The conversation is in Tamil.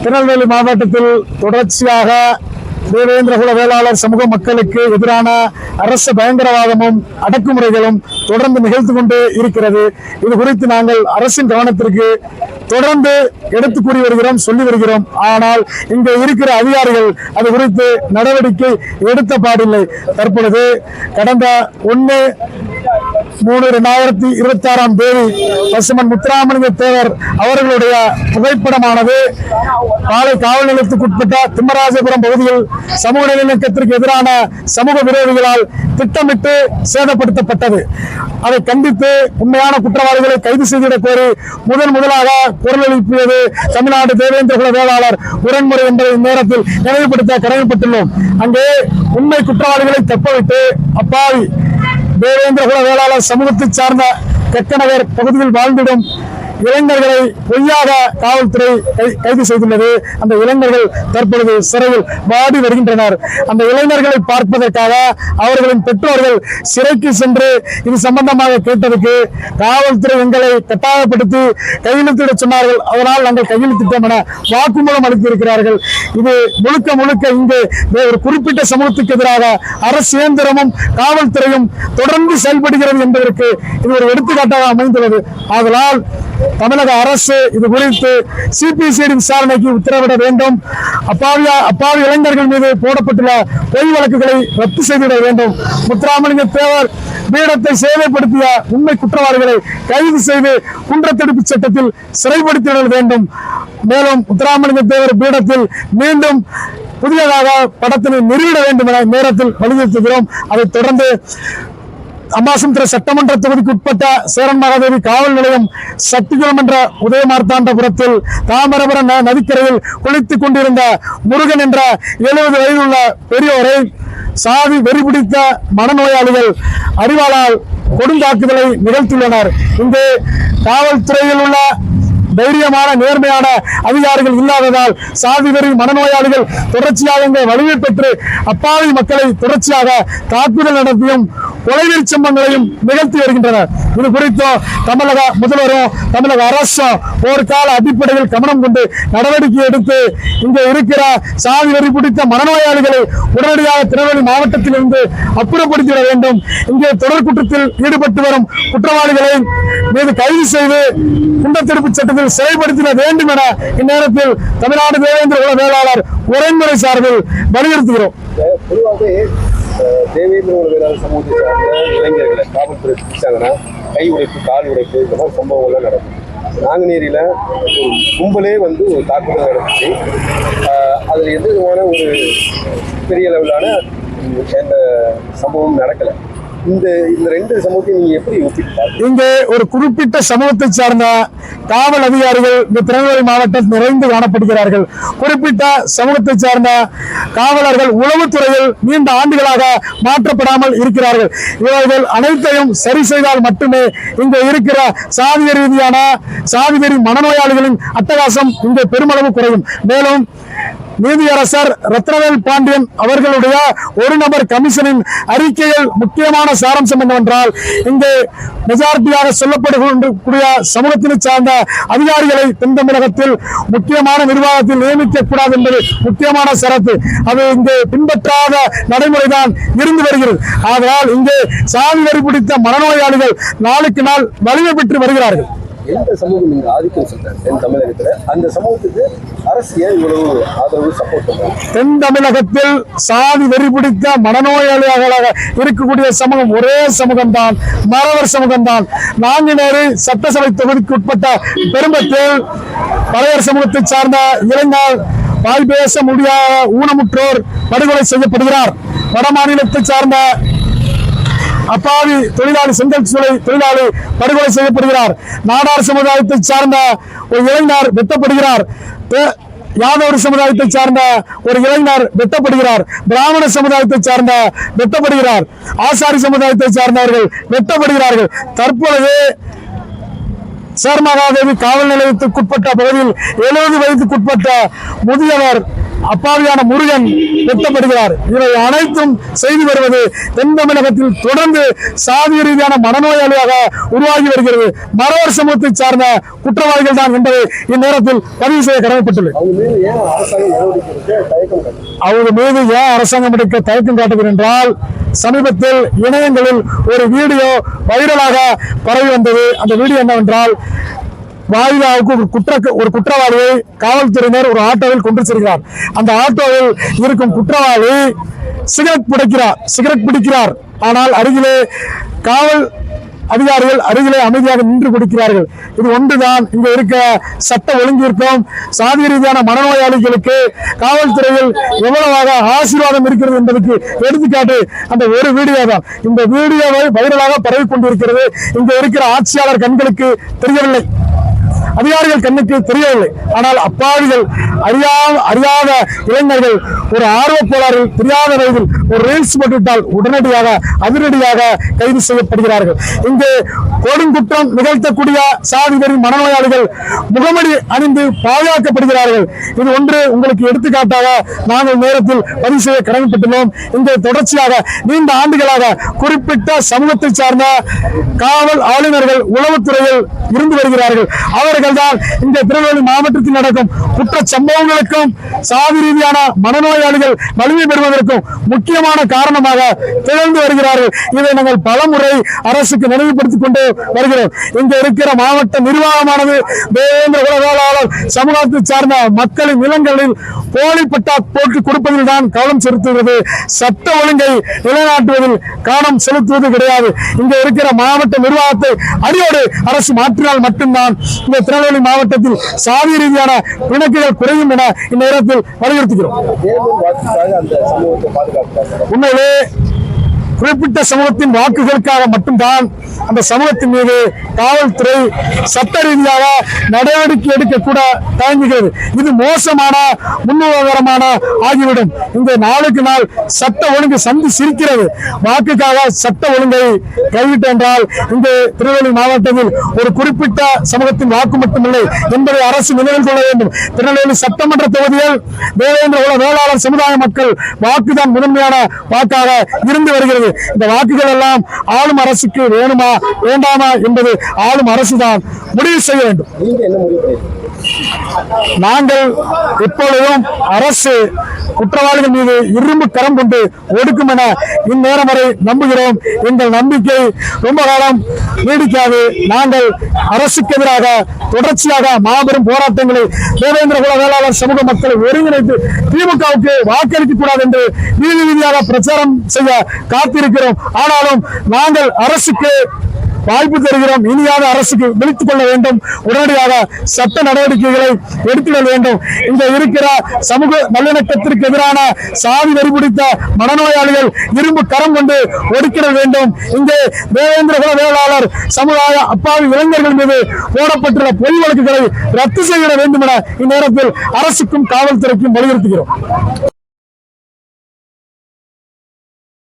திருநெல்வேலி மாவட்டத்தில் தொடர்ச்சியாக தேவேந்திரகுல வேளாளர் சமூக மக்களுக்கு எதிரான அரச பயங்கரவாதமும் அடக்குமுறைகளும் தொடர்ந்து நிகழ்ந்து கொண்டே இருக்கிறது. இது குறித்து நாங்கள் அரசின் கவனத்திற்கு தொடர்ந்து எடுத்து கூறி வருகிறோம், சொல்லி வருகிறோம். ஆனால் இங்கே இருக்கிற அதிகாரிகள் அது குறித்து நடவடிக்கை எடுத்த பாடில்லை. தற்பொழுது கடந்த 1/3/2026 பசுமன் முத்துராமலிங்க தேவர் அவர்களுடைய புகைப்படமானது பாளை காவல் நிலையத்துக்குட்பட்ட திம்மராஜபுரம் பகுதியில் சமூக நல்லிணக்கத்திற்கு எதிரான சமூக விரோதிகளால் திட்டமிட்டு சேதப்படுத்தப்பட்டது. அதை கண்டித்து உண்மையான குற்றவாளிகளை கைது செய்திடக் கோரி முதலாக குரல் எழுப்பியது தமிழ்நாடு தேவேந்திரகுல வேளாளர் உடன்முறை என்பதை இந்நேரத்தில் நினைவுபடுத்த கடமைப்பட்டுள்ளோம். அங்கே உண்மை குற்றவாளிகளை தப்பவிட்டு அப்பாவி தேவேந்திரகுல வேளாளர் சமூகத்தை சார்ந்த கெக்கநகர் பகுதியில் வாழ்ந்திடும் இளைஞர்களை பொய்யாக காவல்துறை கைது செய்துள்ளது. அந்த இளைஞர்கள் தற்பொழுது சிறையில் வாடி வருகின்றனர். அந்த இளைஞர்களை பார்ப்பதற்காக அவர்களின் பெற்றோர்கள் சிறைக்கு சென்று இது சம்பந்தமாக கேட்டதுக்கு காவல்துறை எங்களை கட்டாயப்படுத்தி கையெழுத்திட சொன்னார்கள். அதனால் நாங்கள் கையெழுத்திட்டோம் என வாக்குமூலம் அளித்திருக்கிறார்கள். இது முழுக்க இங்கு ஒரு குறிப்பிட்ட சமூகத்துக்கு எதிராக அரசு இயந்திரமும் காவல்துறையும் தொடர்ந்து செயல்படுகிறது என்பதற்கு இது ஒரு எடுத்துக்காட்டாக அமைந்துள்ளது. ஆதலால் தமிழக அரசு இது குறித்து சிபிசிஐடி விசாரணைக்கு உத்தரவிட வேண்டும். அப்பாவி இளைஞர்கள் மீது போடப்பட்டுள்ள பொய் வழக்குகளை ரத்து செய்திட வேண்டும். முத்துராமலிங்க தேவர் பீடத்தை சேவைப்படுத்திய உண்மை குற்றவாளிகளை கைது செய்து குற்றத்தடுப்பு சட்டத்தில் சிறைப்படுத்திட வேண்டும். மேலும் முத்துராமலிங்க தேவர் பீடத்தில் மீண்டும் புதியதாக படத்தினை நிறுவிட வேண்டும் என நேரத்தில் வலியுறுத்துகிறோம். அதைத் தொடர்ந்து அம்பாசமுத்திர சட்டமன்ற தொகுதிக்கு உட்பட்ட சேரன் மகாதேவி காவல் நிலையம் சக்திகுளம் என்ற உதயமார்த்தாண்டபுரத்தில் தாமிரபுரம் நதிக்கரையில் குளித்துக் கொண்டிருந்த முருகன் என்ற 70 வயதுள்ள பெரியோரை சாதி வெறி பிடித்த மனநோயாளிகள் அறிவாளால் கொடுந்தாக்குதலை நிகழ்த்தியுள்ளனர். இங்கு காவல்துறையில் உள்ள தைரியமான நேர்மையான அதிகாரிகள் இல்லாததால் சாதி வெறி மனநோயாளிகள் தொடர்ச்சியாக இங்கே வலிமை பெற்று அப்பாவி மக்களை தொடர்ச்சியாக தாக்குதல் நடத்தியும் கொலைவெறி சம்பவங்களையும் நிகழ்த்தி வருகின்றனர். இது குறித்தும் தமிழக முதல்வரும் தமிழக அரசும் போர்க்கால அடிப்படையில் கவனம் கொண்டு நடவடிக்கை எடுத்து இங்கே இருக்கிற சாதி வெறி பிடித்த மனநோயாளிகளை உடனடியாக திருநெல்வேலி மாவட்டத்தில் இருந்து அப்புறப்படுத்திட வேண்டும். இங்கே தொடர் குற்றத்தில் ஈடுபட்டு வரும் குற்றவாளிகளை மீது கைது செய்து குற்றத்தடுப்பு சட்டத்தில் செயல்படுத்திட வேண்டும் என இந்நேரத்தில் தமிழ்நாடு தேவேந்திரகுல வேளாளர் உரைமுறை சார்பில் வலியுறுத்துகிறோம். தேவேந்திரகுல வேளாளர் சமூகத்தை சார்ந்த இளைஞர்களை காவல்துறை பிடிச்சாங்கன்னா கை உடைப்பு, கால் உடைப்பு இந்த மாதிரி சம்பவங்கள்லாம் நடக்கும். நாங்குநேரியில் ஒரு கும்பலே வந்து ஒரு தாக்குதல் நடந்துச்சு. அதில் எந்த விதமான ஒரு பெரிய அளவிலான எந்த சம்பவம் நடக்கலை. இந்த ரெண்டு சமூகத்தை நீங்க எப்படி ஒப்பிட்டு இங்கே ஒரு குறிப்பிட்ட சமூகத்தை சார்ந்த காவல் அதிகாரிகள் இந்த திருநெல்வேலி மாவட்டத்தில் நிறைந்து காணப்படுகிறார்கள். குறிப்பிட்ட சமூகத்தை சார்ந்த காவலர்கள் உளவுத்துறையில் நீண்ட ஆண்டுகளாக மாற்றப்படாமல் இருக்கிறார்கள். இவர்கள் அனைத்தையும் சரி செய்தால் மட்டுமே இங்கே இருக்கிற சாதி ரீதியான சாதி வெறி மனநோயாளிகளின் அட்டகாசம் இங்கே பெருமளவு குறையும். மேலும் நீதியரசர் ரத்னவேல் பாண்டியன் அவர்களுடைய ஒரு நபர் கமிஷனின் அறிக்கையில் முக்கியமான சாராம்சம் என்னவென்றால், இங்கு மெஜாரிட்டியாக சொல்லப்படக்கூடிய சமூகத்தினை சார்ந்த அதிகாரிகளை தென் தமிழகத்தில் முக்கியமான நிர்வாகத்தில் நியமிக்க கூடாது என்பது முக்கியமான சரத்து. அது இங்கு பின்பற்றாத நடைமுறைதான் இருந்து வருகிறது. ஆதலால் இங்கு சாதி வெறி பிடித்த மனநோயாளிகள் நாளுக்கு நாள் வலிமை பெற்று வருகிறார்கள். எந்த சமூகம் நீங்க ஆதிக்கம் சொல்றாங்க தென் தமிழகத்துல, அந்த சமூகத்துக்கு அரசு ஏன் இவ்வளவு ஆதரவு சப்போர்ட் பண்றாங்க? தென் தமிழகத்தில் சாதி வெறி பிடித்த மனநோயாளிகளாக இருக்கக்கூடிய சமூகம் ஒரே சமூகம்தான், மறவர் சமூகம்தான். நாங்குநேரி சட்டசபை தொகுதிக்கு உட்பட்ட பெரும்பத்தில் பழையர் சமூகத்தை சார்ந்த இளைஞர் வாய் பேச முடியாத ஊனமுற்றோர் படுகொலை செய்யப்படுகிறார். வட மாநிலத்தை சார்ந்த அப்பாவி தொழிலாளி செங்கல் சூளை தொழிலாளி படுகொலை செய்யப்படுகிறார். நாடார் சமுதாயத்தை சார்ந்த ஒரு இளைஞர் வெட்டப்படுகிறார். யாதவ சமுதாயத்தை சார்ந்த ஒரு இளைஞர் வெட்டப்படுகிறார். பிராமண சமுதாயத்தை சார்ந்த வெட்டப்படுகிறார். ஆசாரி சமுதாயத்தை சார்ந்தவர்கள் வெட்டப்படுகிறார்கள். தற்பொழுது சேர்மகாதேவி காவல் நிலையத்துக்குட்பட்ட பகுதியில் 70 வயதுக்குட்பட்ட முதியவர் அப்பாவியான முருகன் வெட்டப்படுகிறார். இவை அனைத்தும் செய்து வருவது தென் தமிழகத்தில் தொடர்ந்து சாதி ரீதியான மனநோயாளியாக உருவாகி வருகிறது. மறவர் சமூகத்தை சார்ந்த குற்றவாளிகள் தான் என்பதை இந்நேரத்தில் பதிவு செய்ய கடமைப்பட்டுள்ளது. அவர்கள் மீது ஏன் அரசாங்கம் எடுக்க தயக்கம் காட்டுகிறது என்றால், சமீபத்தில் இணையங்களில் ஒரு வீடியோ வைரலாக பரவி வந்தது. அந்த வீடியோ என்னவென்றால், வாயிலாவுக்கு ஒரு குற்றவாளியை காவல்துறையினர் ஒரு ஆட்டோவில் கொண்டு செல்கிறார். அந்த ஆட்டோவில் இருக்கும் குற்றவாளி சிகரெட் பிடிக்கிறார். ஆனால் அருகிலே காவல் அதிகாரிகள் அருகிலே அமைதியாக நின்று கொடுக்கிறார்கள். இது ஒன்றுதான் இங்க இருக்க சட்ட ஒழுங்கிற்கும் சாதி ரீதியான மனநோயாளிகளுக்கு காவல்துறையில் எவ்வளவாக ஆசீர்வாதம் இருக்கிறது என்பதற்கு எடுத்துக்காட்டு அந்த ஒரு வீடியோ தான். இந்த வீடியோவை வைரலாக பரவி கொண்டிருக்கிறது. இங்க இருக்கிற ஆட்சியாளர் கண்களுக்கு தெரியவில்லை, அதிகாரிகள் கண்ணுக்கு தெரியவில்லை. ஆனால் அப்பாவிகள், அறியாத இளைஞர்கள், ஒரு ஆர்வக்கோளாறில் தெரியாத வயதில் ஒரு ரீல்ஸ் போட்டுவிட்டால் உடனடியாக அதிரடியாக கைது செய்யப்படுகிறார்கள். இங்கு கொடுங்குற்றம் நிகழ்த்தக்கூடிய சாதிவரி மனநோயாளிகள் முகமடி அணிந்து பாதுகாக்கப்படுகிறார்கள். இது ஒன்று உங்களுக்கு எடுத்துக்காட்டாக நாங்கள் நேரத்தில் பதிவு செய்ய கடமைப்பட்டுள்ளோம். இங்கே தொடர்ச்சியாக நீண்ட ஆண்டுகளாக குறிப்பிட்ட சமூகத்தை சார்ந்த காவல் ஆளுநர்கள் உளவுத்துறையில் இருந்து வருகிறார்கள். அவர்கள் தான் இந்த திருநெல்வேலி மாவட்டத்தில் நடக்கும் குற்ற சம்பவங்களுக்கும் சாதி ரீதியான மனநோயாளிகள் வலிமை பெறுவதற்கும் முக்கியமான காரணமாக திகழ்ந்து வருகிறார்கள். இதை நாங்கள் பலமுறை அரசுக்கு நினைவுபடுத்திக் கொண்டு வருகிறோம். இங்க இருக்கிற மாவட்ட நிர்வாகமானது தேவேந்திர உலகாளர் சமூகத்தை சார்ந்த மக்களின் நிலங்களில் போலி பட்டா போட்டு கொடுப்பதில் தான் கவனம் செலுத்துகிறது. சட்ட ஒழுங்கை நிலைநாட்டுவதில் கவனம் செலுத்துவது கிடையாது. இங்க இருக்கிற மாவட்ட நிர்வாகத்தை அடியோடு அரசு மாற்றினால் மட்டும்தான் இந்த திருநெல்வேலி மாவட்டத்தில் சாதி ரீதியான பிணக்குகள் குறையும் என இந்நேரத்தில் வலியுறுத்துகிறோம். உண்மையிலே குறிப்பிட்ட சமூகத்தின் வாக்குகளுக்காக மட்டும்தான் அந்த சமூகத்தின் மீது காவல்துறை சட்ட ரீதியாக நடவடிக்கை எடுக்க கூட தயங்குகிறது. இது மோசமான முன்னுதாரணமான ஆகிவிடும். இந்த நாளுக்கு நாள் சட்ட ஒழுங்கு சந்தி சிரிக்கிறது. வாக்குக்காக சட்ட ஒழுங்கை கைவிட்டு என்றால் இந்த திருநெல்வேலி மாவட்டத்தில் ஒரு குறிப்பிட்ட சமூகத்தின் வாக்கு மட்டுமில்லை என்பதை அரசு நினைவில் கொள்ள வேண்டும். திருநெல்வேலி சட்டமன்ற தொகுதியில் தேவேந்திர உல வேளாளர் சமுதாய மக்கள் வாக்குதான் முதன்மையான வாக்காக இருந்து வருகிறது. இந்த வாக்குகள் எல்லாம் ஆளும் அரசுக்கு வேணுமா வேண்டாமா என்பது ஆளும் அரசுதான் முடிவு செய்ய வேண்டும். நாங்கள் எப்பொழுதும் அரசு குற்றவாளிகள் மீது இரும்பு கரம் கொண்டு ஒடுக்கும் என இந்நேரம் வரை நம்புகிறோம். எங்கள் நம்பிக்கை ரொம்ப காலம் நீடிக்காது. நாங்கள் அரசுக்கு எதிராக தொடர்ச்சியாக மாபெரும் போராட்டங்களை தேவேந்திர குல வேளாளர் சமூக மக்களை ஒருங்கிணைத்து திமுகவுக்கு வாக்களிக்க கூடாது என்று வீதி வீதியாக பிரச்சாரம் செய்ய காத்திருக்கிறோம். ஆனாலும் நாங்கள் அரசுக்கு வாய்ப்பு தருகிறோம். இனியாவது அரசுக்கு விழித்துக் கொள்ள வேண்டும். உடனடியாக சட்ட நடவடிக்கைகளை எடுத்துக் கொள்ள வேண்டும். இங்க இருக்கிற சமூக நல்லிணக்கத்திற்கு எதிரான சாதி வெறி பிடித்த மனநோயாளிகள் இரும்பு கரம் கொண்டு ஒடுக்கிட வேண்டும். இங்கே தேவேந்திர குல வேளாளர் சமுதாய அப்பாவி இளைஞர்கள் மீது போடப்பட்டுள்ள பொய் வழக்குகளை ரத்து செய்ய வேண்டும் என இந்நேரத்தில் அரசுக்கும் காவல்துறைக்கும் வலியுறுத்துகிறோம்.